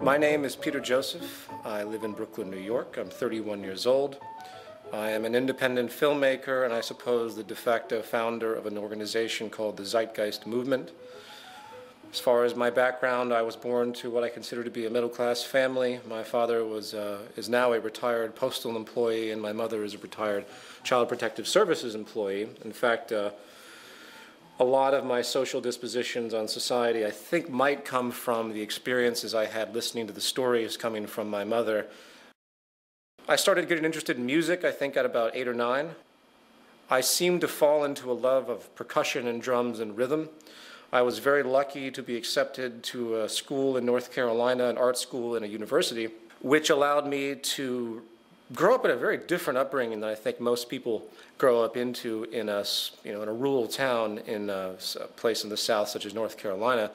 My name is Peter Joseph. I live in Brooklyn, New York. I'm 31 years old. I am an independent filmmaker and I suppose the de facto founder of an organization called the Zeitgeist Movement. As far as my background, I was born to what I consider to be a middle-class family. My father is now a retired postal employee and my mother is a retired Child Protective Services employee. In fact, a lot of my social dispositions on society, I think, might come from the experiences I had listening to the stories coming from my mother. I started getting interested in music, I think, at about 8 or 9. I seemed to fall into a love of percussion and drums and rhythm. I was very lucky to be accepted to a school in North Carolina, an art school and a university, which allowed me to grow up in a very different upbringing than I think most people grow up into in a rural town in a place in the South, such as North Carolina.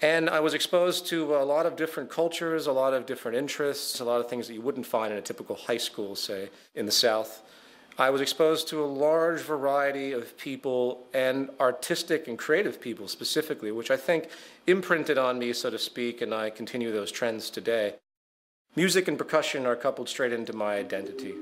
And I was exposed to a lot of different cultures, a lot of different interests, a lot of things that you wouldn't find in a typical high school, say, in the South. I was exposed to a large variety of people, and artistic and creative people specifically, which I think imprinted on me, so to speak, and I continue those trends today. Music and percussion are coupled straight into my identity.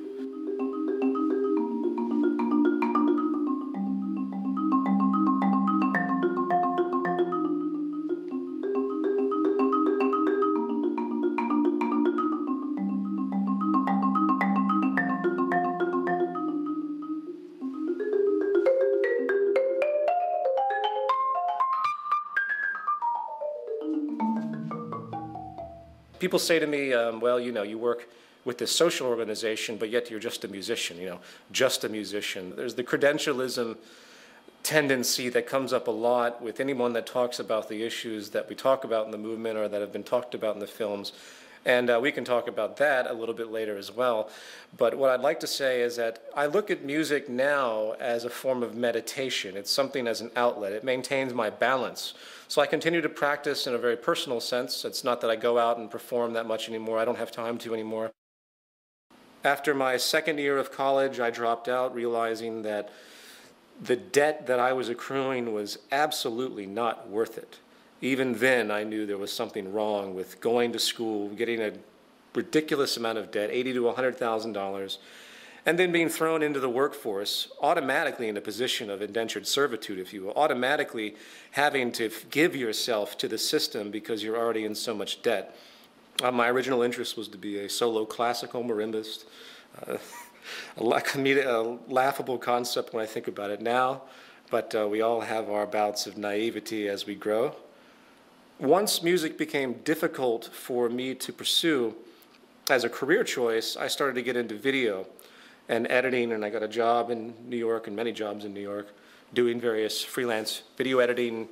People say to me, well, you work with this social organization, but yet you're just a musician, just a musician. There's the credentialism tendency that comes up a lot with anyone that talks about the issues that we talk about in the movement or that have been talked about in the films. And we can talk about that a little bit later as well. But what I'd like to say is that I look at music now as a form of meditation. It's something as an outlet. It maintains my balance. So I continue to practice in a very personal sense. It's not that I go out and perform that much anymore. I don't have time to anymore. After my second year of college, I dropped out, realizing that the debt that I was accruing was absolutely not worth it. Even then, I knew there was something wrong with going to school, getting a ridiculous amount of debt, $80,000 to $100,000, and then being thrown into the workforce, automatically in a position of indentured servitude, if you will, automatically having to give yourself to the system because you're already in so much debt. My original interest was to be a solo classical marimbist, a laughable concept when I think about it now, but we all have our bouts of naivety as we grow. Once music became difficult for me to pursue as a career choice, I started to get into video and editing, and I got a job in New York and many jobs in New York doing various freelance video editing,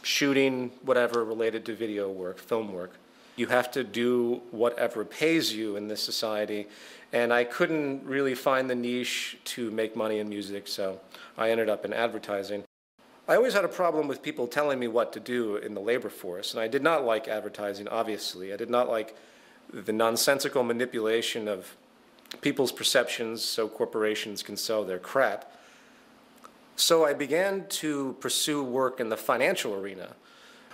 shooting, whatever related to video work, film work. You have to do whatever pays you in this society, and I couldn't really find the niche to make money in music, so I ended up in advertising. I always had a problem with people telling me what to do in the labor force, and I did not like advertising, obviously. I did not like the nonsensical manipulation of people's perceptions so corporations can sell their crap. So I began to pursue work in the financial arena.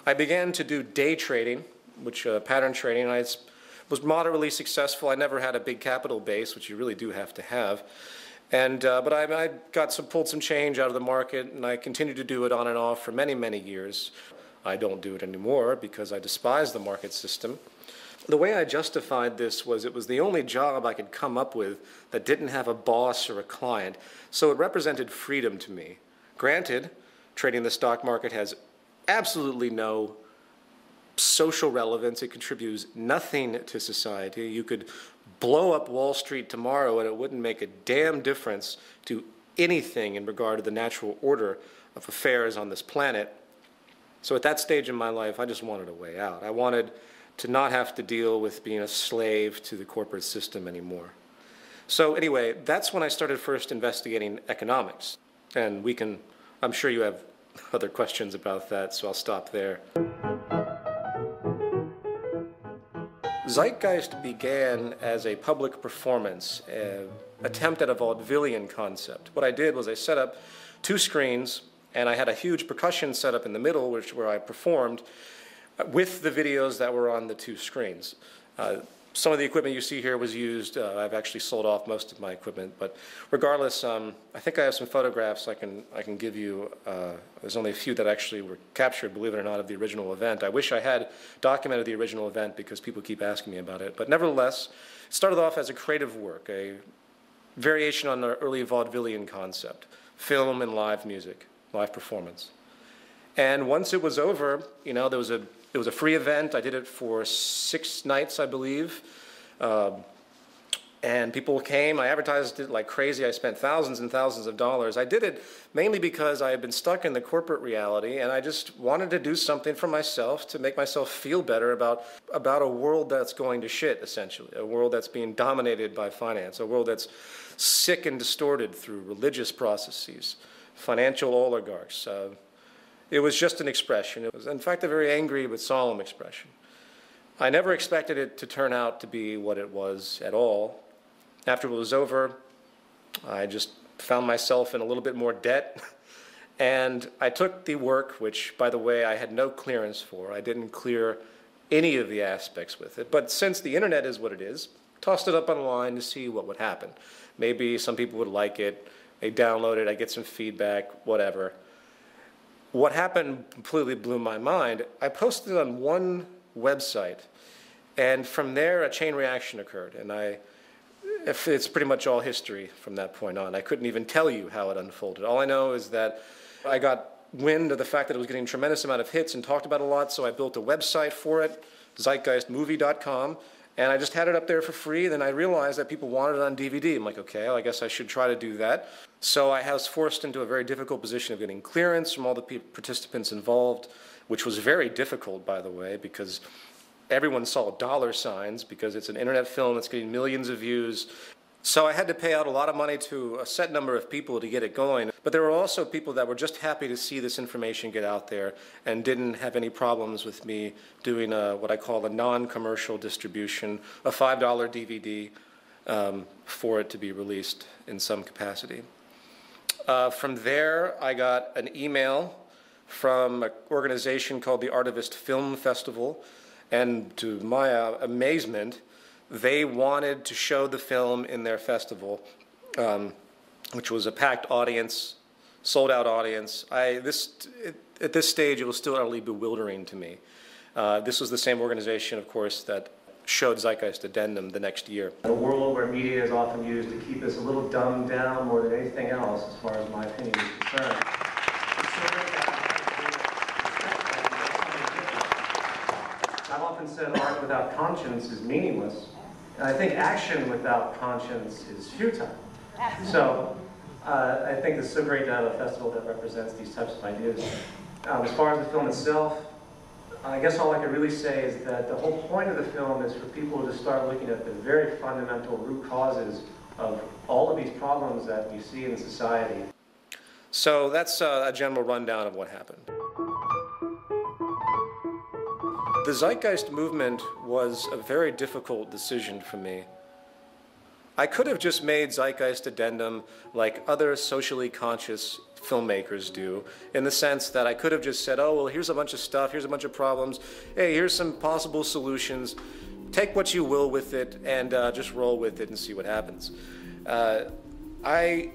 I began to do day trading, which pattern trading. I was moderately successful. I never had a big capital base, which you really do have to have. But I pulled some change out of the market, and I continued to do it on and off for many, many years. I don't do it anymore because I despise the market system. The way I justified this was it was the only job I could come up with that didn't have a boss or a client, so it represented freedom to me. Granted, trading the stock market has absolutely no social relevance. It contributes nothing to society. You could blow up Wall Street tomorrow and it wouldn't make a damn difference to anything in regard to the natural order of affairs on this planet. So at that stage in my life, I just wanted a way out. I wanted to not have to deal with being a slave to the corporate system anymore. So anyway, that's when I started first investigating economics. And I'm sure you have other questions about that, so I'll stop there. Zeitgeist began as a public performance, an attempt at a vaudevillian concept. What I did was I set up 2 screens, and I had a huge percussion set up in the middle, where I performed, with the videos that were on the two screens. Some of the equipment you see here was used. I've actually sold off most of my equipment, but regardless, I think I have some photographs I can give you. There's only a few that actually were captured, believe it or not, of the original event. I wish I had documented the original event because people keep asking me about it. But nevertheless, it started off as a creative work, a variation on the early vaudevillian concept, film and live music, live performance. And once it was over, you know, it was a free event. I did it for 6 nights, I believe. And people came. I advertised it like crazy. I spent thousands and thousands of dollars. I did it mainly because I had been stuck in the corporate reality, and I just wanted to do something for myself to make myself feel better about a world that's going to shit, essentially, a world that's being dominated by finance, a world that's sick and distorted through religious processes, financial oligarchs. It was just an expression. It was, in fact, a very angry but solemn expression. I never expected it to turn out to be what it was at all. After it was over, I just found myself in a little bit more debt. And I took the work, which, by the way, I had no clearance for. I didn't clear any of the aspects with it. But since the internet is what it is, tossed it up online to see what would happen. Maybe some people would like it. They download it. I get some feedback, whatever. What happened completely blew my mind. I posted it on one website, and from there a chain reaction occurred, and it's pretty much all history from that point on. I couldn't even tell you how it unfolded. All I know is that I got wind of the fact that it was getting a tremendous amount of hits and talked about a lot, so I built a website for it, zeitgeistmovie.com, and I just had it up there for free. Then I realized that people wanted it on DVD. I'm like, okay, well, I guess I should try to do that. So I was forced into a very difficult position of getting clearance from all the participants involved, which was very difficult, by the way, because everyone saw dollar signs because it's an internet film that's getting millions of views. So I had to pay out a lot of money to a set number of people to get it going. But there were also people that were just happy to see this information get out there and didn't have any problems with me doing what I call a non-commercial distribution, a $5 DVD for it to be released in some capacity. From there, I got an email from an organization called the Artivist Film Festival, and to my amazement, they wanted to show the film in their festival, which was a packed audience, sold-out audience. At this stage, it was still utterly bewildering to me. This was the same organization, of course, that showed Zeitgeist Addendum the next year. In a world where media is often used to keep us a little dumbed down more than anything else, as far as my opinion is concerned, I've often said art without conscience is meaningless, and I think action without conscience is futile. So I think it's so great to have a festival that represents these types of ideas. As far as the film itself, I guess all I can really say is that the whole point of the film is for people to start looking at the very fundamental root causes of all of these problems that we see in society. So that's a general rundown of what happened. The Zeitgeist movement was a very difficult decision for me. I could have just made Zeitgeist Addendum like other socially conscious filmmakers do, in the sense that I could have just said, oh, well, here's a bunch of stuff, here's a bunch of problems, hey, here's some possible solutions, take what you will with it, and just roll with it and see what happens. I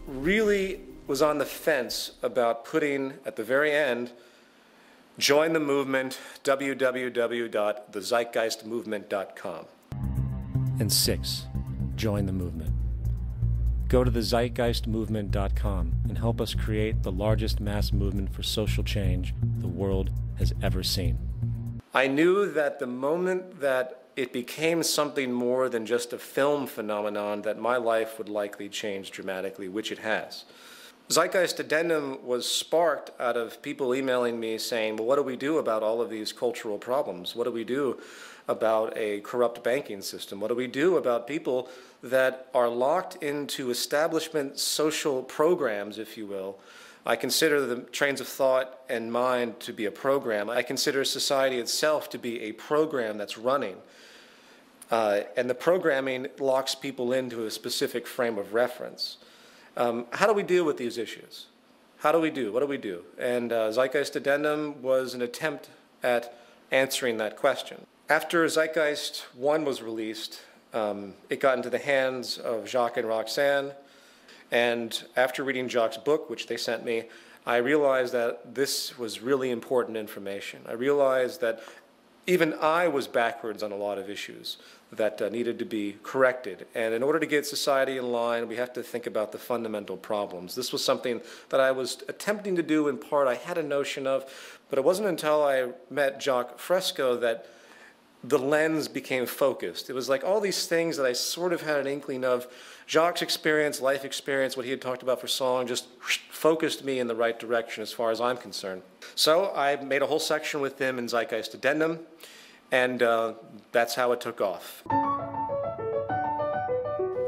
really was on the fence about putting, at the very end, join the movement, www.thezeitgeistmovement.com. And 6, join the movement. Go to thezeitgeistmovement.com and help us create the largest mass movement for social change the world has ever seen. I knew that the moment that it became something more than just a film phenomenon, that my life would likely change dramatically, which it has. Zeitgeist Addendum was sparked out of people emailing me saying, well, what do we do about all of these cultural problems? What do we do about a corrupt banking system? What do we do about people that are locked into establishment social programs, if you will? I consider the trains of thought and mind to be a program. I consider society itself to be a program that's running. And the programming locks people into a specific frame of reference. How do we deal with these issues? How do we do? What do we do? And Zeitgeist Addendum was an attempt at answering that question. After Zeitgeist 1 was released, it got into the hands of Jacques and Roxanne, and after reading Jacques' book, which they sent me, I realized that this was really important information. I realized that even I was backwards on a lot of issues that needed to be corrected. And in order to get society in line, we have to think about the fundamental problems. This was something that I was attempting to do in part. I had a notion of, but it wasn't until I met Jacques Fresco that the lens became focused. It was like all these things that I sort of had an inkling of. Jacques' experience, life experience, what he had talked about for song, just focused me in the right direction as far as I'm concerned. So I made a whole section with him in Zeitgeist Addendum, and that's how it took off.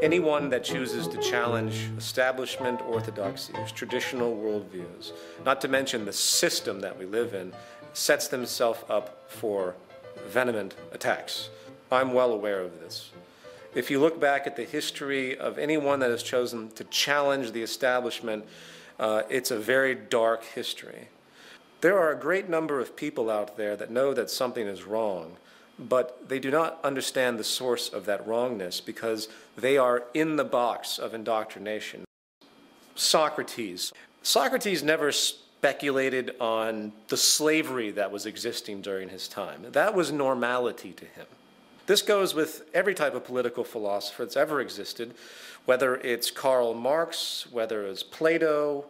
Anyone that chooses to challenge establishment orthodoxies, traditional worldviews, not to mention the system that we live in, sets themselves up for venomous attacks. I'm well aware of this. If you look back at the history of anyone that has chosen to challenge the establishment, it's a very dark history. There are a great number of people out there that know that something is wrong, but they do not understand the source of that wrongness because they are in the box of indoctrination. Socrates. Socrates never speculated on the slavery that was existing during his time. That was normality to him. This goes with every type of political philosopher that's ever existed, whether it's Karl Marx, whether it's Plato.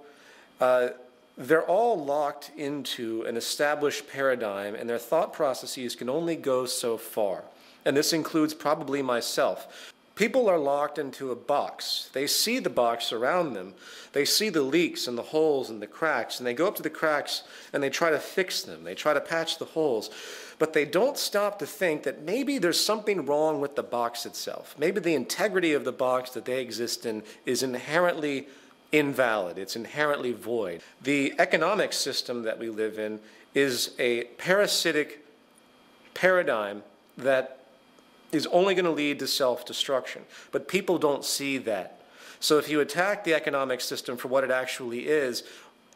They're all locked into an established paradigm, and their thought processes can only go so far. And this includes probably myself. People are locked into a box. They see the box around them. They see the leaks and the holes and the cracks, and they go up to the cracks and they try to fix them. They try to patch the holes. But they don't stop to think that maybe there's something wrong with the box itself. Maybe the integrity of the box that they exist in is inherently invalid. It's inherently void. The economic system that we live in is a parasitic paradigm that is only going to lead to self-destruction. But people don't see that. So if you attack the economic system for what it actually is,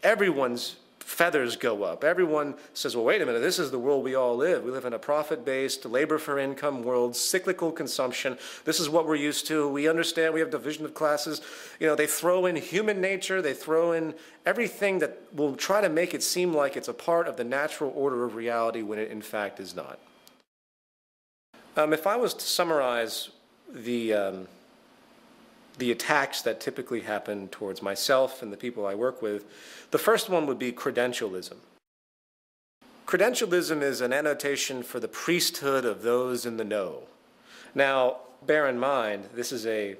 everyone's feathers go up. Everyone says, well, wait a minute, this is the world we all live. We live in a profit-based, labor-for-income world, cyclical consumption. This is what we're used to. We understand we have division of classes. You know, they throw in human nature. They throw in everything that will try to make it seem like it's a part of the natural order of reality when it in fact is not. If I was to summarize the attacks that typically happen towards myself and the people I work with, the first one would be credentialism. Credentialism is an annotation for the priesthood of those in the know. Now, bear in mind, this is a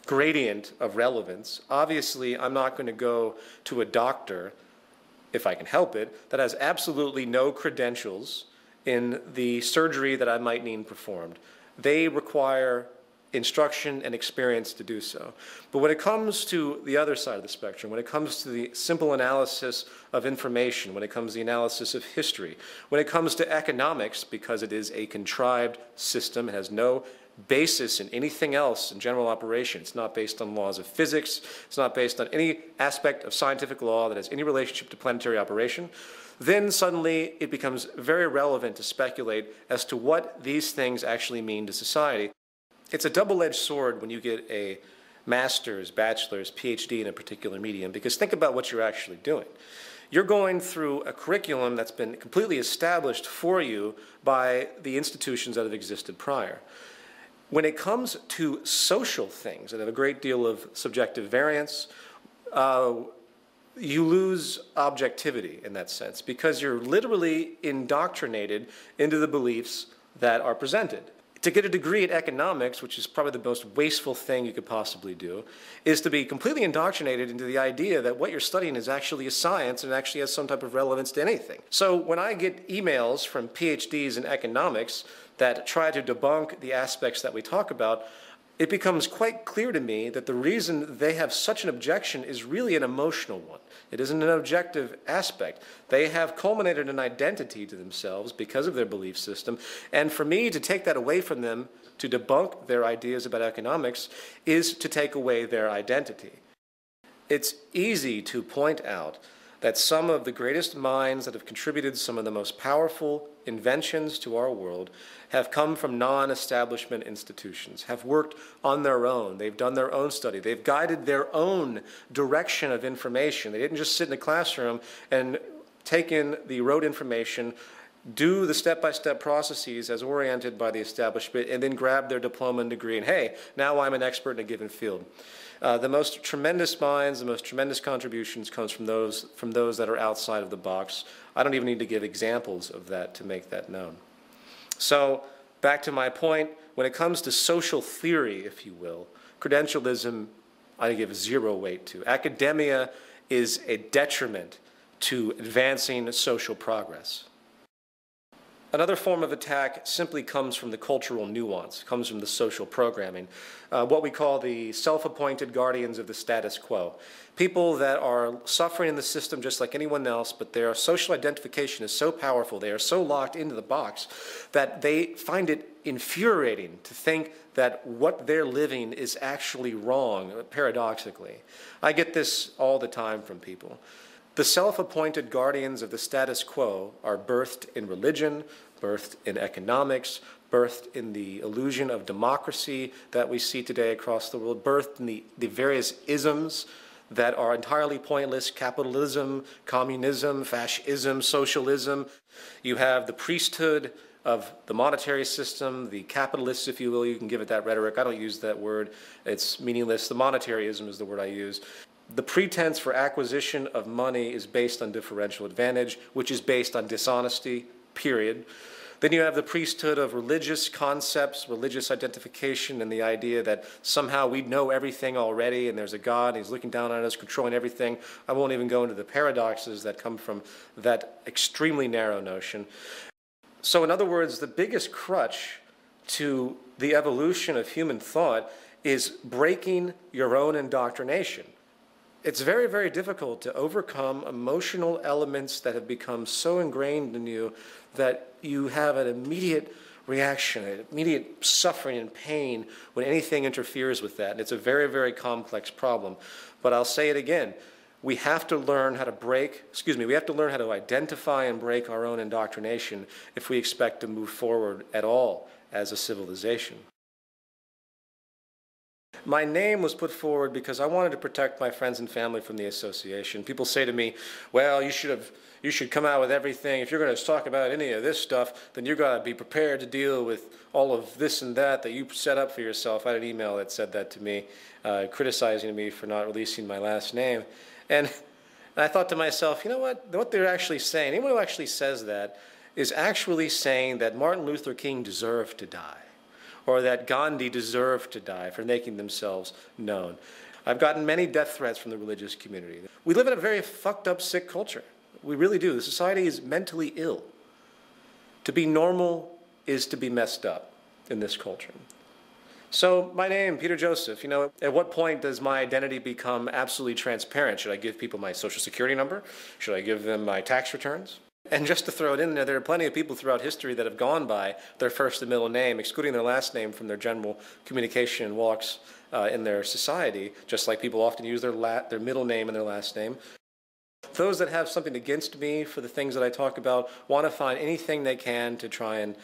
gradient of relevance. Obviously, I'm not going to go to a doctor, if I can help it, that has absolutely no credentials in the surgery that I might need performed. They require instruction and experience to do so. But when it comes to the other side of the spectrum, when it comes to the simple analysis of information, when it comes to the analysis of history, when it comes to economics, because it is a contrived system, it has no basis in anything else in general operation. It's not based on laws of physics. It's not based on any aspect of scientific law that has any relationship to planetary operation. Then suddenly it becomes very relevant to speculate as to what these things actually mean to society. It's a double-edged sword when you get a master's, bachelor's, PhD in a particular medium, because think about what you're actually doing. You're going through a curriculum that's been completely established for you by the institutions that have existed prior. When it comes to social things that have a great deal of subjective variance, you lose objectivity in that sense because you're literally indoctrinated into the beliefs that are presented. To get a degree at economics, which is probably the most wasteful thing you could possibly do, is to be completely indoctrinated into the idea that what you're studying is actually a science and actually has some type of relevance to anything. So when I get emails from PhDs in economics that try to debunk the aspects that we talk about, it becomes quite clear to me that the reason they have such an objection is really an emotional one. It isn't an objective aspect. They have culminated an identity to themselves because of their belief system, and for me to take that away from them, to debunk their ideas about economics, is to take away their identity. It's easy to point out that some of the greatest minds that have contributed some of the most powerful inventions to our world have come from non-establishment institutions, have worked on their own. They've done their own study. They've guided their own direction of information. They didn't just sit in a classroom and take in the rote information, do the step-by-step processes as oriented by the establishment, and then grab their diploma and degree, and hey, now I'm an expert in a given field. The most tremendous minds, the most tremendous contributions comes from those that are outside of the box. I don't even need to give examples of that to make that known. So back to my point, when it comes to social theory, if you will, credentialism I give zero weight to. Academia is a detriment to advancing social progress. Another form of attack simply comes from the cultural nuance, comes from the social programming, what we call the self-appointed guardians of the status quo. People that are suffering in the system just like anyone else, but their social identification is so powerful, they are so locked into the box, that they find it infuriating to think that what they're living is actually wrong, paradoxically. I get this all the time from people. The self-appointed guardians of the status quo are birthed in religion, birthed in economics, birthed in the illusion of democracy that we see today across the world, birthed in the various isms that are entirely pointless: capitalism, communism, fascism, socialism. You have the priesthood of the monetary system, the capitalists, if you will. You can give it that rhetoric. I don't use that word. It's meaningless. The monetaryism is the word I use. The pretense for acquisition of money is based on differential advantage, which is based on dishonesty, period. Then you have the priesthood of religious concepts, religious identification, and the idea that somehow we know everything already and there's a God, and he's looking down on us, controlling everything. I won't even go into the paradoxes that come from that extremely narrow notion. So in other words, the biggest crutch to the evolution of human thought is breaking your own indoctrination. It's very, very difficult to overcome emotional elements that have become so ingrained in you that you have an immediate reaction, an immediate suffering and pain when anything interferes with that. And it's a very, very complex problem. But I'll say it again. We have to learn how to identify and break our own indoctrination if we expect to move forward at all as a civilization. My name was put forward because I wanted to protect my friends and family from the association. People say to me, well, you should come out with everything. If you're going to talk about any of this stuff, then you're going to be prepared to deal with all of this and that you set up for yourself. I had an email that said that to me, criticizing me for not releasing my last name. And I thought to myself, you know what they're actually saying, anyone who actually says that is actually saying that Martin Luther King deserved to die, or that Gandhi deserved to die for making themselves known. I've gotten many death threats from the religious community. We live in a very fucked up, sick culture. We really do. The society is mentally ill. To be normal is to be messed up in this culture. So my name, Peter Joseph, at what point does my identity become absolutely transparent? Should I give people my social security number? Should I give them my tax returns? And just to throw it in there are plenty of people throughout history that have gone by their first and middle name, excluding their last name from their general communication and walks in their society, just like people often use their middle name and their last name. Those that have something against me for the things that I talk about want to find anything they can to try and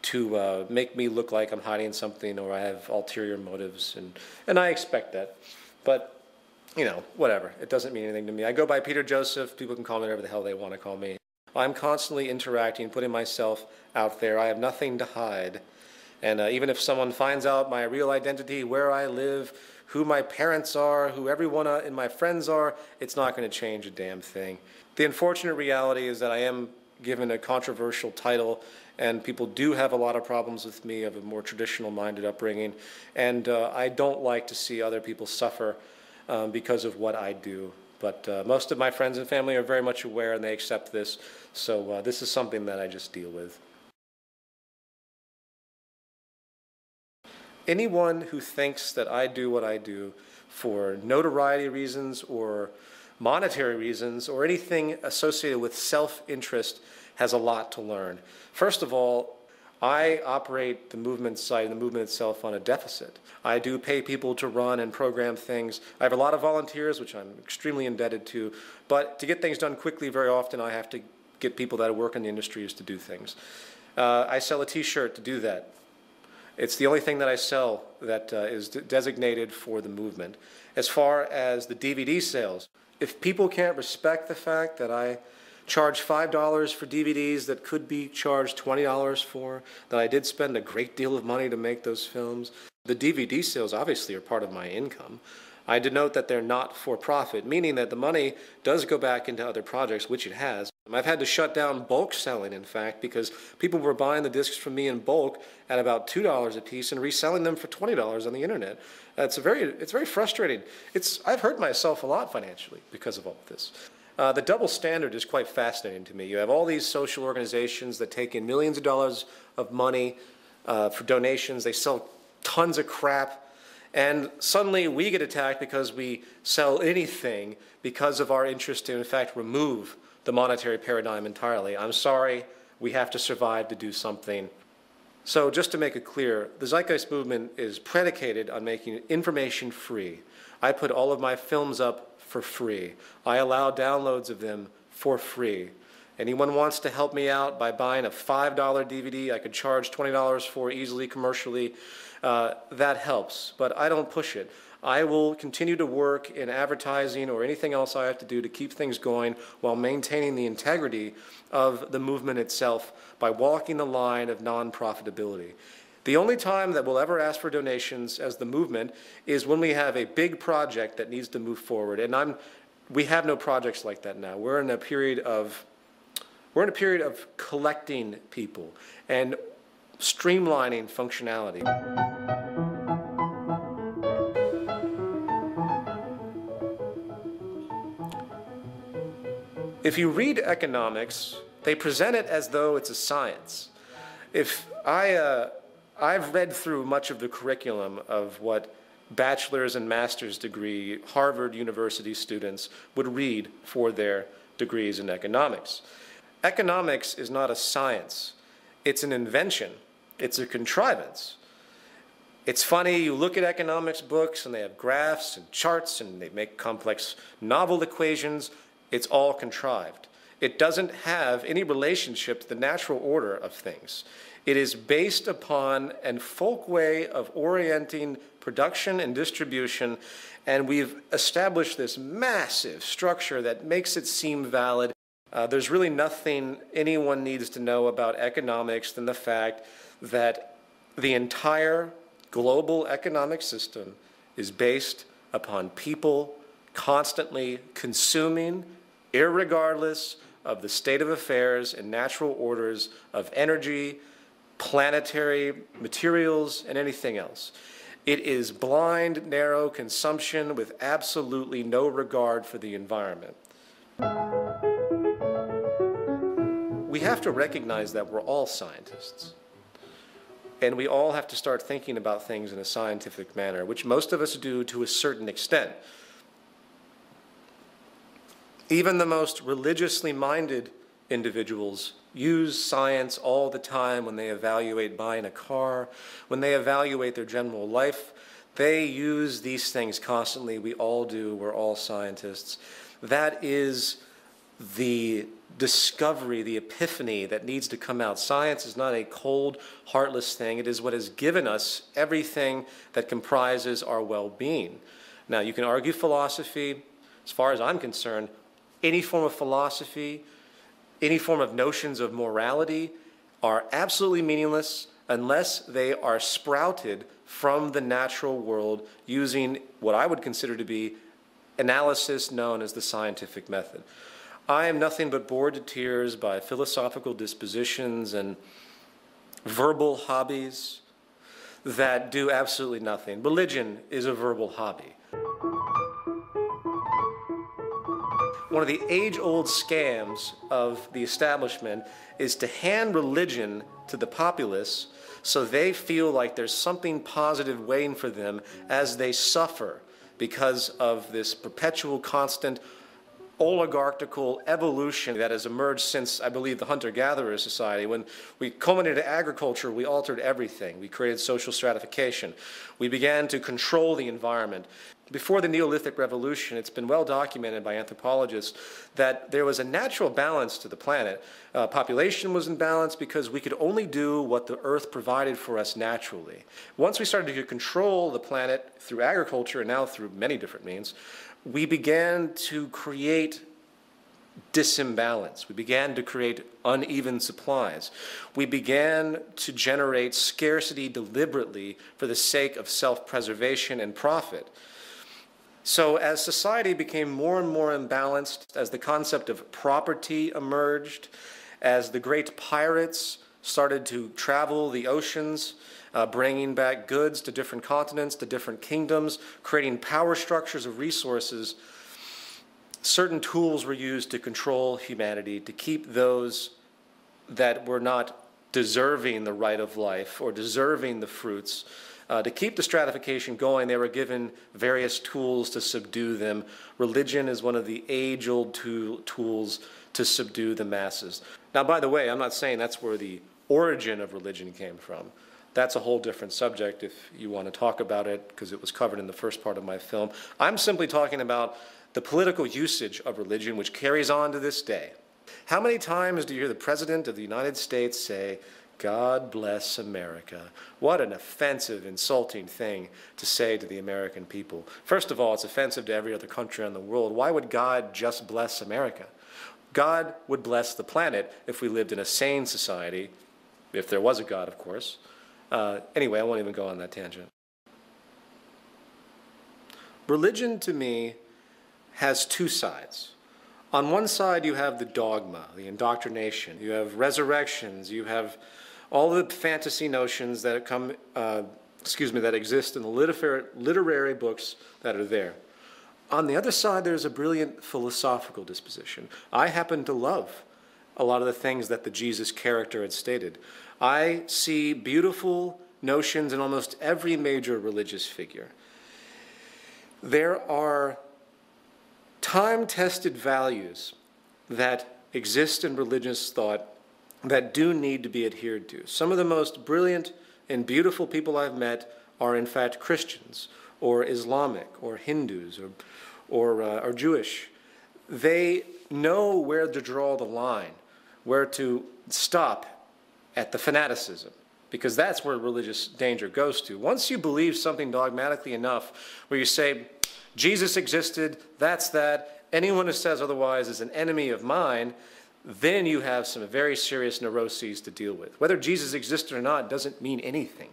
to make me look like I'm hiding something or I have ulterior motives, and I expect that. But, whatever. It doesn't mean anything to me. I go by Peter Joseph. People can call me whatever the hell they want to call me. I'm constantly interacting, putting myself out there. I have nothing to hide. And even if someone finds out my real identity, where I live, who my parents are, who everyone in my friends are, it's not going to change a damn thing. The unfortunate reality is that I am given a controversial title, and people do have a lot of problems with me of a more traditional-minded upbringing. And I don't like to see other people suffer because of what I do. But most of my friends and family are very much aware, and they accept this. So this is something that I just deal with. Anyone who thinks that I do what I do for notoriety reasons or monetary reasons or anything associated with self-interest has a lot to learn. First of all, I operate the movement site and the movement itself on a deficit. I do pay people to run and program things. I have a lot of volunteers, which I'm extremely indebted to, but to get things done quickly, very often I have to get people that work in the industries to do things. I sell a t-shirt to do that. It's the only thing that I sell that is designated for the movement. As far as the DVD sales, if people can't respect the fact that I charge $5 for DVDs that could be charged $20 for, that I did spend a great deal of money to make those films, the DVD sales obviously are part of my income. I denote that they're not for profit, meaning that the money does go back into other projects, which it has. I've had to shut down bulk selling, in fact, because people were buying the discs from me in bulk at about $2 a piece and reselling them for $20 on the internet. It's very frustrating. I've hurt myself a lot financially because of all of this. The double standard is quite fascinating to me. You have all these social organizations that take in millions of dollars of money for donations. They sell tons of crap. And suddenly we get attacked because we sell anything because of our interest to, in fact, remove the monetary paradigm entirely. I'm sorry, we have to survive to do something. So just to make it clear, the Zeitgeist movement is predicated on making information free. I put all of my films up for free. I allow downloads of them for free. Anyone wants to help me out by buying a $5 DVD I could charge $20 for easily commercially, that helps, but I don't push it. I will continue to work in advertising or anything else I have to do to keep things going while maintaining the integrity of the movement itself by walking the line of non-profitability. The only time that we'll ever ask for donations as the movement is when we have a big project that needs to move forward, and we have no projects like that now. We're in a period of collecting people and streamlining functionality. If you read economics, they present it as though it's a science. I've read through much of the curriculum of what bachelor's and master's degree Harvard University students would read for their degrees in economics. Economics is not a science. It's an invention. It's a contrivance. It's funny, you look at economics books and they have graphs and charts and they make complex novel equations. It's all contrived. It doesn't have any relationship to the natural order of things. It is based upon a folk way of orienting production and distribution, and we've established this massive structure that makes it seem valid. There's really nothing anyone needs to know about economics than the fact that the entire global economic system is based upon people constantly consuming, irregardless of the state of affairs and natural orders of energy, planetary materials, and anything else. It is blind, narrow consumption with absolutely no regard for the environment. We have to recognize that we're all scientists. And we all have to start thinking about things in a scientific manner, which most of us do to a certain extent. Even the most religiously minded individuals use science all the time when they evaluate buying a car, when they evaluate their general life. They use these things constantly. We all do. We're all scientists. That is the discovery, the epiphany that needs to come out. Science is not a cold, heartless thing. It is what has given us everything that comprises our well-being. Now, you can argue philosophy. As far as I'm concerned, any form of philosophy, any form of notions of morality are absolutely meaningless unless they are sprouted from the natural world using what I would consider to be analysis known as the scientific method. I am nothing but bored to tears by philosophical dispositions and verbal hobbies that do absolutely nothing. Religion is a verbal hobby. One of the age-old scams of the establishment is to hand religion to the populace so they feel like there's something positive waiting for them as they suffer because of this perpetual, constant oligarchical evolution that has emerged since, I believe, the hunter-gatherer society. When we culminated agriculture, we altered everything. We created social stratification. We began to control the environment. Before the Neolithic Revolution, it's been well documented by anthropologists that there was a natural balance to the planet. Population was in balance because we could only do what the earth provided for us naturally. Once we started to control the planet through agriculture, and now through many different means, we began to create disimbalance. We began to create uneven supplies. We began to generate scarcity deliberately for the sake of self-preservation and profit. So as society became more and more imbalanced, as the concept of property emerged, as the great pirates started to travel the oceans, bringing back goods to different continents, to different kingdoms, creating power structures of resources, certain tools were used to control humanity, to keep those that were not deserving the right of life or deserving the fruits. To keep the stratification going, they were given various tools to subdue them. Religion is one of the age-old tools to subdue the masses. Now, by the way, I'm not saying that's where the origin of religion came from. That's a whole different subject if you want to talk about it, because it was covered in the first part of my film. I'm simply talking about the political usage of religion, which carries on to this day. How many times do you hear the President of the United States say, "God bless America"? What an offensive, insulting thing to say to the American people. First of all, it's offensive to every other country in the world. Why would God just bless America? God would bless the planet if we lived in a sane society, if there was a God, of course. Anyway, I won't even go on that tangent. Religion, to me, has two sides. On one side, you have the dogma, the indoctrination. You have resurrections. You have all the fantasy notions that that exist in the literary books that are there. On the other side, there's a brilliant philosophical disposition. I happen to love a lot of the things that the Jesus character had stated. I see beautiful notions in almost every major religious figure. There are time-tested values that exist in religious thought that do need to be adhered to. Some of the most brilliant and beautiful people I've met are in fact Christians or Islamic or Hindus or Jewish. They know where to draw the line, where to stop at the fanaticism, because that's where religious danger goes to. Once you believe something dogmatically enough, where you say, Jesus existed, that's that, anyone who says otherwise is an enemy of mine, then you have some very serious neuroses to deal with. Whether Jesus existed or not doesn't mean anything.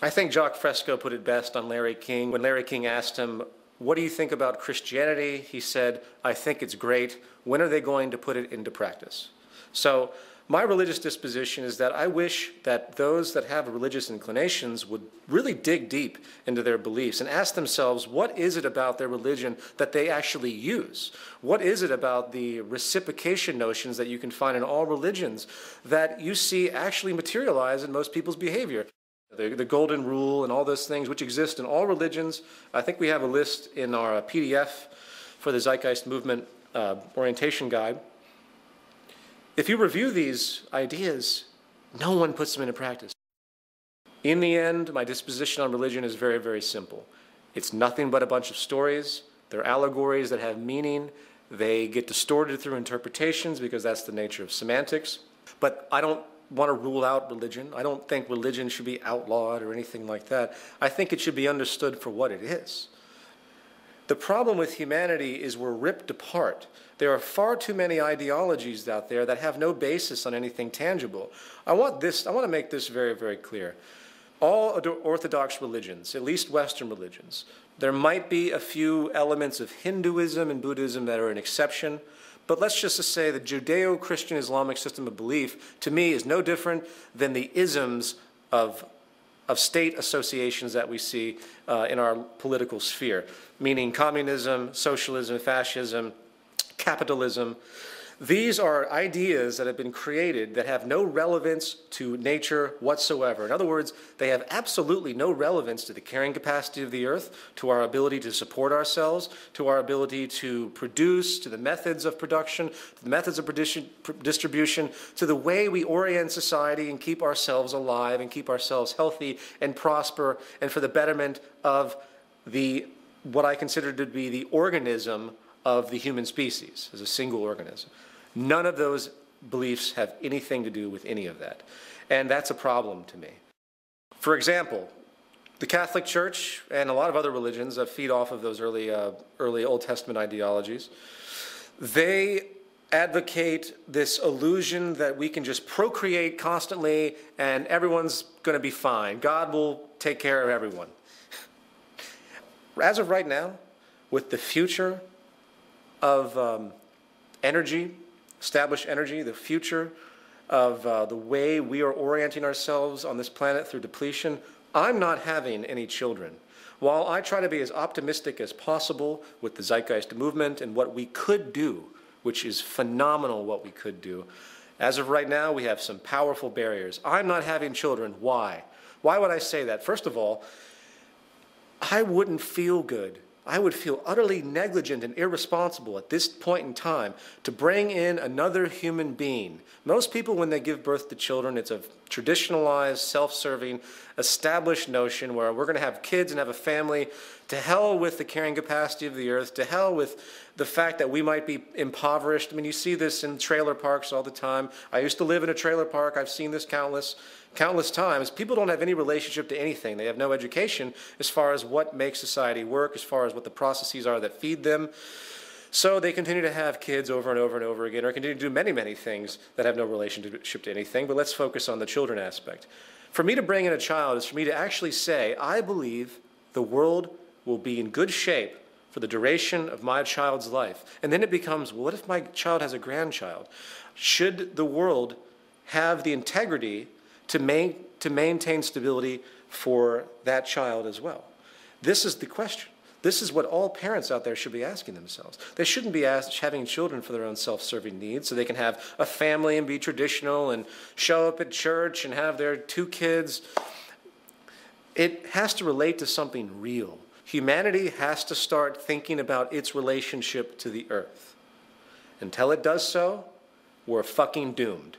I think Jacques Fresco put it best on Larry King. When Larry King asked him, "What do you think about Christianity?" he said, "I think it's great. When are they going to put it into practice?" So my religious disposition is that I wish that those that have religious inclinations would really dig deep into their beliefs and ask themselves, what is it about their religion that they actually use? What is it about the reciprocation notions that you can find in all religions that you see actually materialize in most people's behavior? The golden rule and all those things which exist in all religions. I think we have a list in our PDF for the Zeitgeist Movement orientation guide. If you review these ideas, no one puts them into practice. In the end, my disposition on religion is very, very simple. It's nothing but a bunch of stories. They're allegories that have meaning. They get distorted through interpretations because that's the nature of semantics. But I don't want to rule out religion. I don't think religion should be outlawed or anything like that. I think it should be understood for what it is. The problem with humanity is we're ripped apart. There are far too many ideologies out there that have no basis on anything tangible. I want to make this very, very clear. All Orthodox religions, at least Western religions, there might be a few elements of Hinduism and Buddhism that are an exception, but let's just say the Judeo-Christian Islamic system of belief, to me, is no different than the isms of state associations that we see in our political sphere, meaning communism, socialism, fascism, capitalism. These are ideas that have been created that have no relevance to nature whatsoever. In other words, they have absolutely no relevance to the carrying capacity of the earth, to our ability to support ourselves, to our ability to produce, to the methods of production, to the methods of distribution, to the way we orient society and keep ourselves alive and keep ourselves healthy and prosper, and for the betterment of what I consider to be the organism of the human species as a single organism. None of those beliefs have anything to do with any of that. And that's a problem to me. For example, the Catholic Church and a lot of other religions that feed off of those early Old Testament ideologies, they advocate this illusion that we can just procreate constantly and everyone's going to be fine. God will take care of everyone. As of right now, with the future of energy, established energy, the future of the way we are orienting ourselves on this planet through depletion, I'm not having any children. While I try to be as optimistic as possible with the Zeitgeist movement and what we could do, which is phenomenal what we could do, as of right now we have some powerful barriers. I'm not having children. Why? Why would I say that? First of all, I wouldn't feel good. I would feel utterly negligent and irresponsible at this point in time to bring in another human being. Most people, when they give birth to children, it's a traditionalized, self-serving, established notion where we're going to have kids and have a family. To hell with the carrying capacity of the earth. To hell with the fact that we might be impoverished. I mean, you see this in trailer parks all the time. I used to live in a trailer park. I've seen this countless times. People don't have any relationship to anything. They have no education as far as what makes society work, as far as what the processes are that feed them. So they continue to have kids over and over and over again, or continue to do many, many things that have no relationship to anything. But let's focus on the children aspect. For me to bring in a child is for me to actually say, I believe the world will be in good shape for the duration of my child's life. And then it becomes, well, what if my child has a grandchild? Should the world have the integrity to maintain stability for that child as well? This is the question. This is what all parents out there should be asking themselves. They shouldn't be having children for their own self-serving needs so they can have a family and be traditional and show up at church and have their 2 kids. It has to relate to something real. Humanity has to start thinking about its relationship to the earth. Until it does so, we're fucking doomed.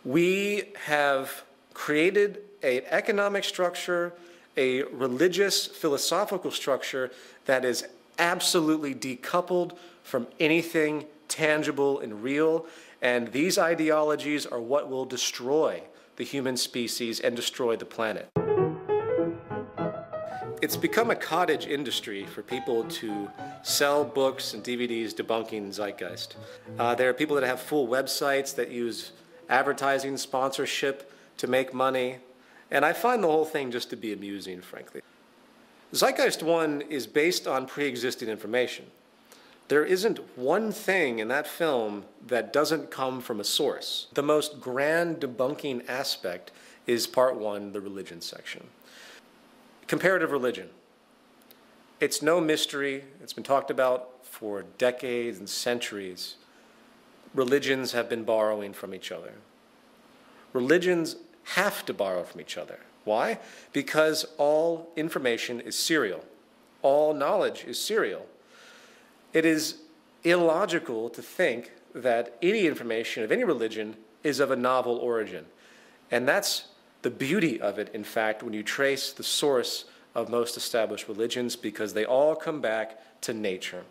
We have created an economic structure, a religious, philosophical structure that is absolutely decoupled from anything tangible and real, and these ideologies are what will destroy the human species and destroy the planet. It's become a cottage industry for people to sell books and DVDs debunking Zeitgeist. There are people that have full websites that use advertising sponsorship to make money, and I find the whole thing just to be amusing, frankly. Zeitgeist 1 is based on pre-existing information. There isn't one thing in that film that doesn't come from a source. The most grand debunking aspect is part 1, the religion section. Comparative religion. It's no mystery. It's been talked about for decades and centuries. Religions have been borrowing from each other. Religions have to borrow from each other. Why? Because all information is serial. All knowledge is serial. It is illogical to think that any information of any religion is of a novel origin. And that's the beauty of it, in fact, when you trace the source of most established religions, because they all come back to nature.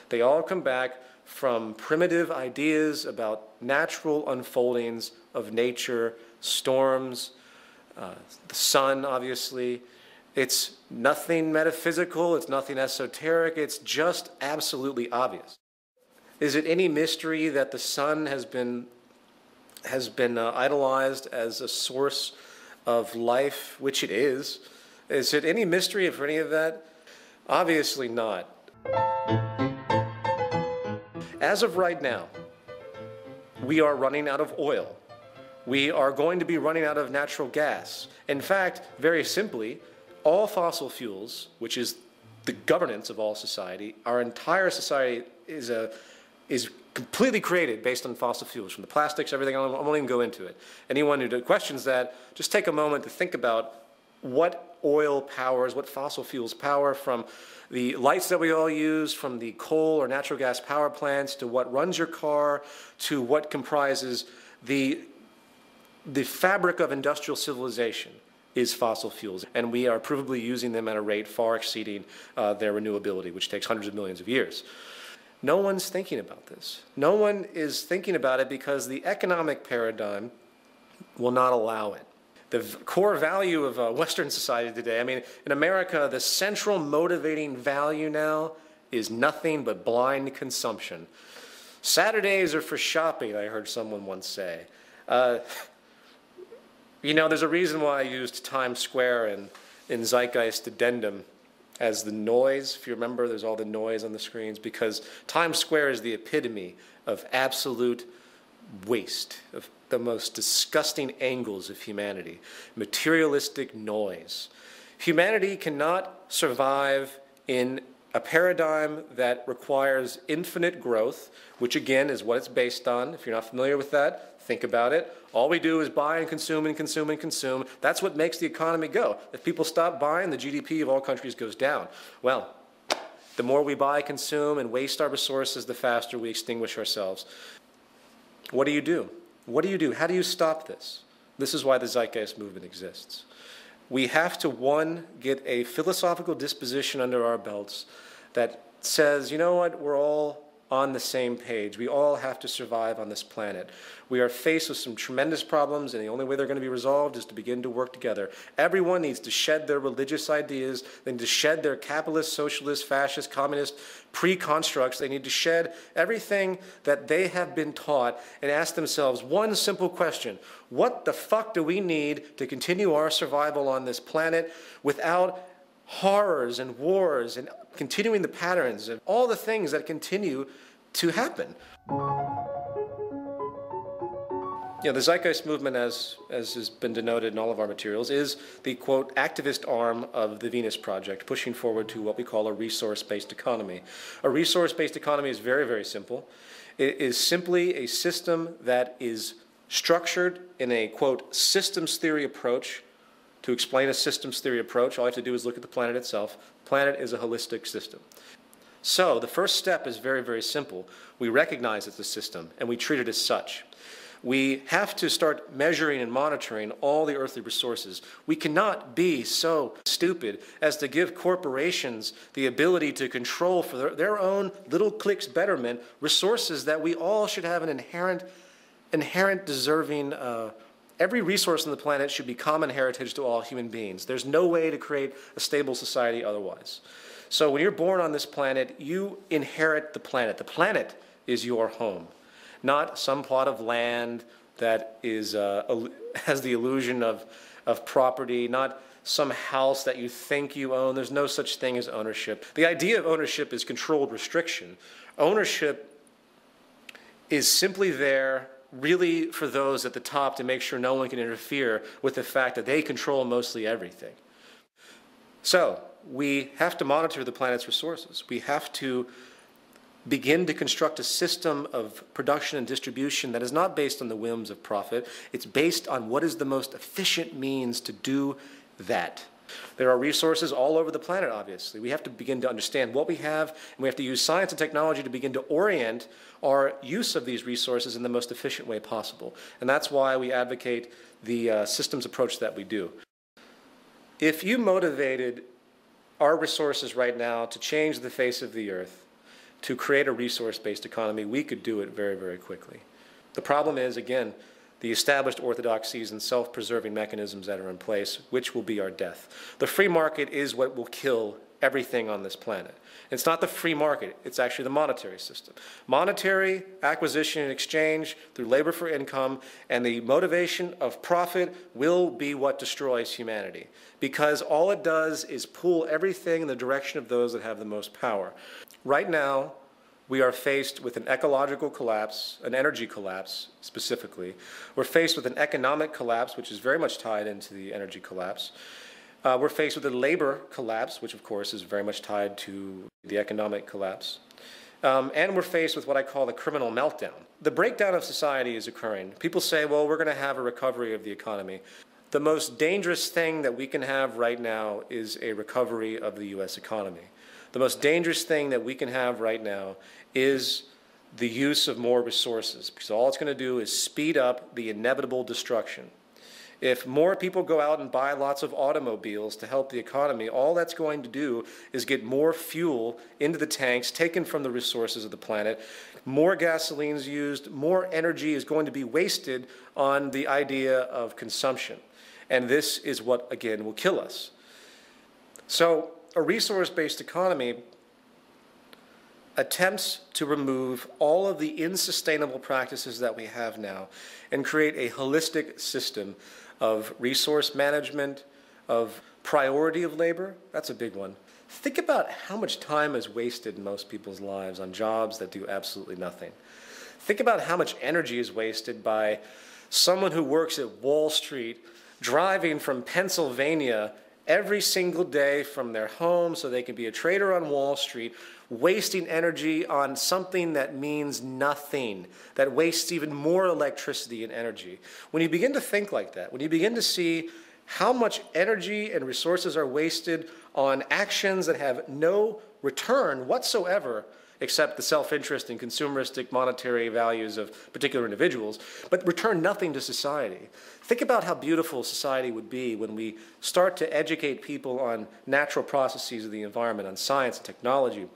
They all come back from primitive ideas about natural unfoldings of nature, storms, the sun, obviously. It's nothing metaphysical, it's nothing esoteric, it's just absolutely obvious. Is it any mystery that the sun has been idolized as a source of life, which it is? Is it any mystery for any of that? Obviously not. As of right now, we are running out of oil. We are going to be running out of natural gas. In fact, very simply, all fossil fuels, which is the governance of all society, our entire society is a is completely created based on fossil fuels, from the plastics, everything. I won't even go into it. Anyone who questions that, just take a moment to think about what oil powers, what fossil fuels power, from the lights that we all use, from the coal or natural gas power plants, to what runs your car, to what comprises the fabric of industrial civilization is fossil fuels. And we are provably using them at a rate far exceeding their renewability, which takes hundreds of millions of years. No one's thinking about this. No one is thinking about it because the economic paradigm will not allow it. The core value of Western society today, I mean, in America, the central motivating value now is nothing but blind consumption. Saturdays are for shopping, I heard someone once say. You know, there's a reason why I used Times Square in Zeitgeist Addendum as the noise. If you remember, there's all the noise on the screens, because Times Square is the epitome of absolute waste, of the most disgusting angles of humanity, materialistic noise. Humanity cannot survive in a paradigm that requires infinite growth, which again is what it's based on. If you're not familiar with that, think about it. All we do is buy and consume and consume and consume. That's what makes the economy go. If people stop buying, the GDP of all countries goes down. Well, the more we buy, consume, and waste our resources, the faster we extinguish ourselves. What do you do? What do you do? How do you stop this? This is why the Zeitgeist movement exists. We have to, one, get a philosophical disposition under our belts that says, you know what, we're all on the same page. We all have to survive on this planet. We are faced with some tremendous problems, and the only way they're going to be resolved is to begin to work together. Everyone needs to shed their religious ideas. They need to shed their capitalist, socialist, fascist, communist pre-constructs. They need to shed everything that they have been taught and ask themselves one simple question: what the fuck do we need to continue our survival on this planet without horrors and wars and continuing the patterns and all the things that continue to happen? You know, the Zeitgeist movement, as has been denoted in all of our materials, is the, quote, activist arm of the Venus Project, pushing forward to what we call a resource-based economy. A resource-based economy is very, very simple. It is simply a system that is structured in a, quote, systems theory approach. To explain a systems theory approach, all I have to do is look at the planet itself. The planet is a holistic system. So the first step is very, very simple. We recognize it's a system, and we treat it as such. We have to start measuring and monitoring all the earthly resources. We cannot be so stupid as to give corporations the ability to control for their own little clique's betterment resources that we all should have an inherent deserving. Every resource on the planet should be common heritage to all human beings. There's no way to create a stable society otherwise. So when you're born on this planet, you inherit the planet. The planet is your home, not some plot of land that is, has the illusion of property, not some house that you think you own. There's no such thing as ownership. The idea of ownership is controlled restriction. Ownership is simply there really for those at the top to make sure no one can interfere with the fact that they control mostly everything. So we have to monitor the planet's resources. We have to begin to construct a system of production and distribution that is not based on the whims of profit. It's based on what is the most efficient means to do that. There are resources all over the planet, obviously. We have to begin to understand what we have, and we have to use science and technology to begin to orient our use of these resources in the most efficient way possible. And that's why we advocate the systems approach that we do. If you motivated our resources right now to change the face of the earth, to create a resource-based economy, we could do it very, very quickly. The problem is, again, the established orthodoxies and self-preserving mechanisms that are in place, which will be our death. The free market is what will kill everything on this planet. It's not the free market, it's actually the monetary system. Monetary acquisition and exchange through labor for income and the motivation of profit will be what destroys humanity, because all it does is pull everything in the direction of those that have the most power. Right now, we are faced with an ecological collapse, an energy collapse specifically. We're faced with an economic collapse, which is very much tied into the energy collapse. We're faced with a labor collapse, which of course is very much tied to the economic collapse. And we're faced with what I call the criminal meltdown. The breakdown of society is occurring. People say, well, we're going to have a recovery of the economy. The most dangerous thing that we can have right now is a recovery of the U.S. economy. The most dangerous thing that we can have right now is the use of more resources, because all it's going to do is speed up the inevitable destruction. If more people go out and buy lots of automobiles to help the economy, all that's going to do is get more fuel into the tanks taken from the resources of the planet. More gasoline is used, more energy is going to be wasted on the idea of consumption. And this is what, again, will kill us. So a resource-based economy attempts to remove all of the unsustainable practices that we have now and create a holistic system of resource management, of priority of labor. That's a big one. Think about how much time is wasted in most people's lives on jobs that do absolutely nothing. Think about how much energy is wasted by someone who works at Wall Street driving from Pennsylvania every single day from their home so they can be a trader on Wall Street, wasting energy on something that means nothing, that wastes even more electricity and energy. When you begin to think like that, when you begin to see how much energy and resources are wasted on actions that have no return whatsoever, except the self-interest and consumeristic monetary values of particular individuals, but return nothing to society. Think about how beautiful society would be when we start to educate people on natural processes of the environment, on science and technology,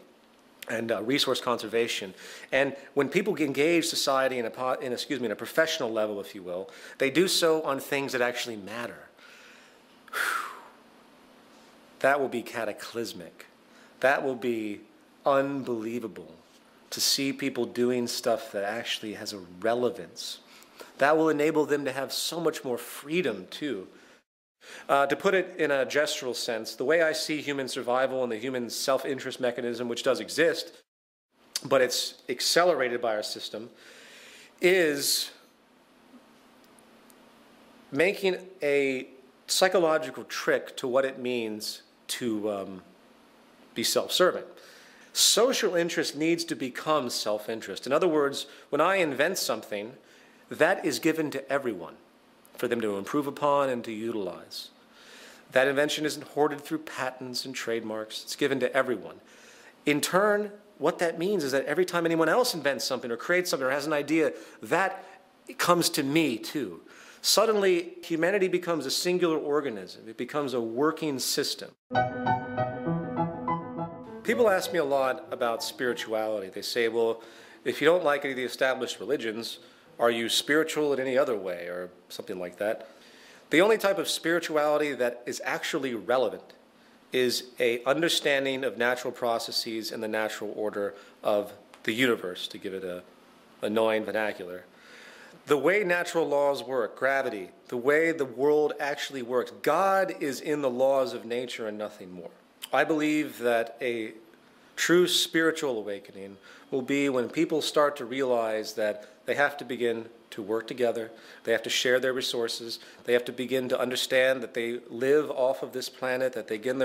and resource conservation. And when people engage society in a professional level, if you will, they do so on things that actually matter. That will be cataclysmic. That will be unbelievable to see people doing stuff that actually has a relevance. That will enable them to have so much more freedom, too. To put it in a gestural sense, the way I see human survival and the human self-interest mechanism, which does exist, but it's accelerated by our system, is making a psychological trick to what it means to be self-serving. Social interest needs to become self-interest. In other words, when I invent something, that is given to everyone for them to improve upon and to utilize. That invention isn't hoarded through patents and trademarks. It's given to everyone. In turn, what that means is that every time anyone else invents something or creates something or has an idea, that comes to me too. Suddenly, humanity becomes a singular organism. It becomes a working system. People ask me a lot about spirituality. They say, well, if you don't like any of the established religions, are you spiritual in any other way, or something like that? The only type of spirituality that is actually relevant is an understanding of natural processes and the natural order of the universe, to give it a annoying vernacular. The way natural laws work, gravity, the way the world actually works, God is in the laws of nature and nothing more. I believe that a true spiritual awakening will be when people start to realize that they have to begin to work together, they have to share their resources, they have to begin to understand that they live off of this planet, that they get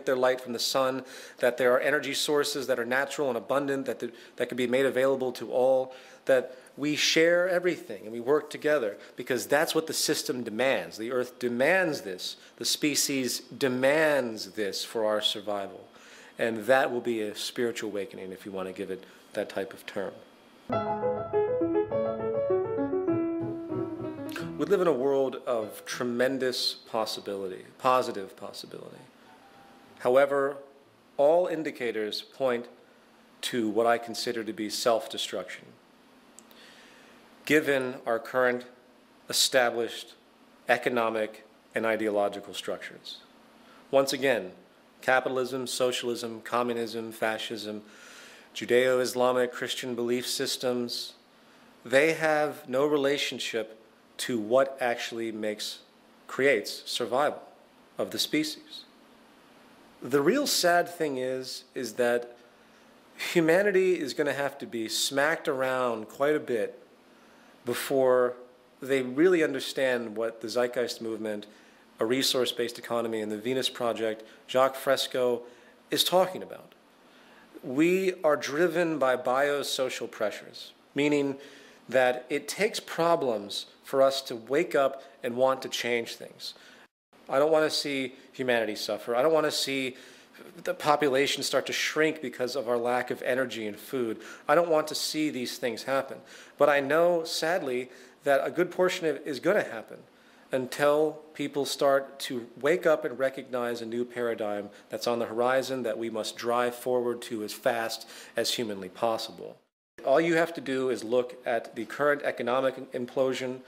their light from the sun, that there are energy sources that are natural and abundant, that can be made available to all, that we share everything and we work together, because that's what the system demands. The earth demands this. The species demands this for our survival. And that will be a spiritual awakening, if you want to give it that type of term. We live in a world of tremendous possibility, positive possibility. However, all indicators point to what I consider to be self-destruction, given our current established economic and ideological structures. Once again, capitalism, socialism, communism, fascism, Judeo-Islamic Christian belief systems, they have no relationship to what actually creates survival of the species. The real sad thing is that humanity is going to have to be smacked around quite a bit before they really understand what the Zeitgeist movement, a resource-based economy, and the Venus Project, Jacques Fresco, is talking about. we are driven by biosocial pressures, meaning that it takes problems for us to wake up and want to change things. I don't want to see humanity suffer. I don't want to see the population start to shrink because of our lack of energy and food. I don't want to see these things happen. But I know, sadly, that a good portion of it is going to happen until people start to wake up and recognize a new paradigm that's on the horizon that we must drive forward to as fast as humanly possible. All you have to do is look at the current economic implosion.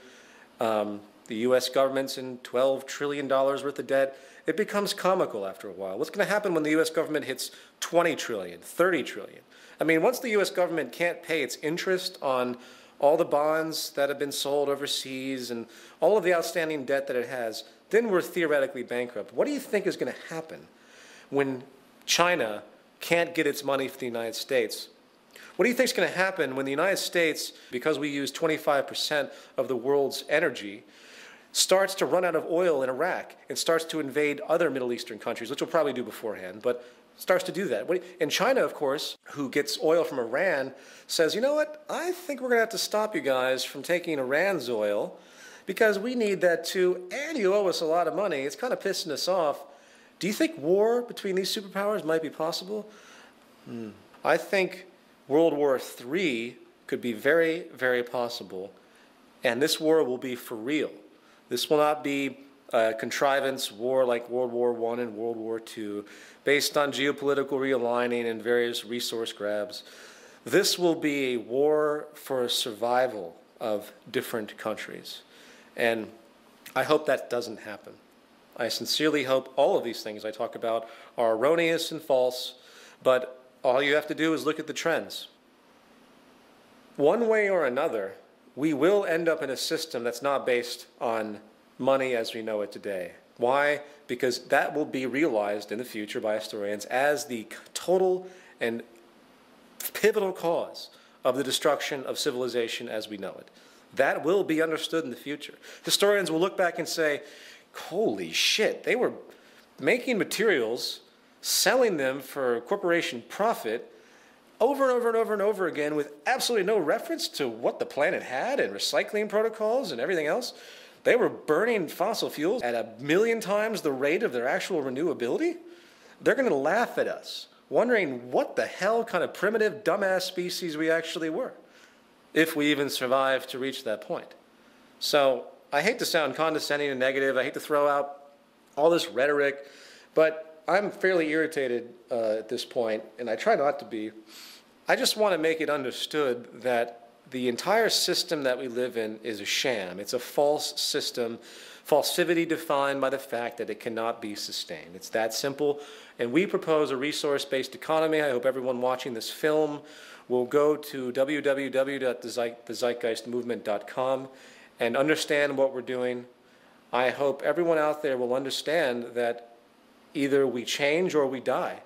The U.S. government's in $12 trillion worth of debt. It becomes comical after a while. What's going to happen when the U.S. government hits 20 trillion, 30 trillion? I mean, once the U.S. government can't pay its interest on all the bonds that have been sold overseas and all of the outstanding debt that it has, then we're theoretically bankrupt. What do you think is going to happen when China can't get its money from the United States? What do you think is going to happen when the United States, because we use 25% of the world's energy, starts to run out of oil in Iraq and starts to invade other Middle Eastern countries, which we'll probably do beforehand, but starts to do that? And China, of course, who gets oil from Iran, says, you know what, I think we're going to have to stop you guys from taking Iran's oil because we need that too, and you owe us a lot of money. It's kind of pissing us off. Do you think war between these superpowers might be possible? I think World War III could be very, very possible, and this war will be for real. This will not be a contrivance war like World War I and World War II, based on geopolitical realigning and various resource grabs. This will be a war for survival of different countries. And I hope that doesn't happen. I sincerely hope all of these things I talk about are erroneous and false, but all you have to do is look at the trends. One way or another, we will end up in a system that's not based on money as we know it today. Why? Because that will be realized in the future by historians as the total and pivotal cause of the destruction of civilization as we know it. That will be understood in the future. Historians will look back and say, holy shit, they were making materials, selling them for corporation profit, over and over and over and over again with absolutely no reference to what the planet had and recycling protocols and everything else. They were burning fossil fuels at 1,000,000 times the rate of their actual renewability. They're going to laugh at us, wondering what the hell kind of primitive, dumbass species we actually were, if we even survived to reach that point. So I hate to sound condescending and negative. I hate to throw out all this rhetoric, but I'm fairly irritated at this point, and I try not to be. I just want to make it understood that the entire system that we live in is a sham. It's a false system, falsivity defined by the fact that it cannot be sustained. It's that simple. And we propose a resource-based economy. I hope everyone watching this film will go to www.thezeitgeistmovement.com and understand what we're doing. I hope everyone out there will understand that either we change or we die.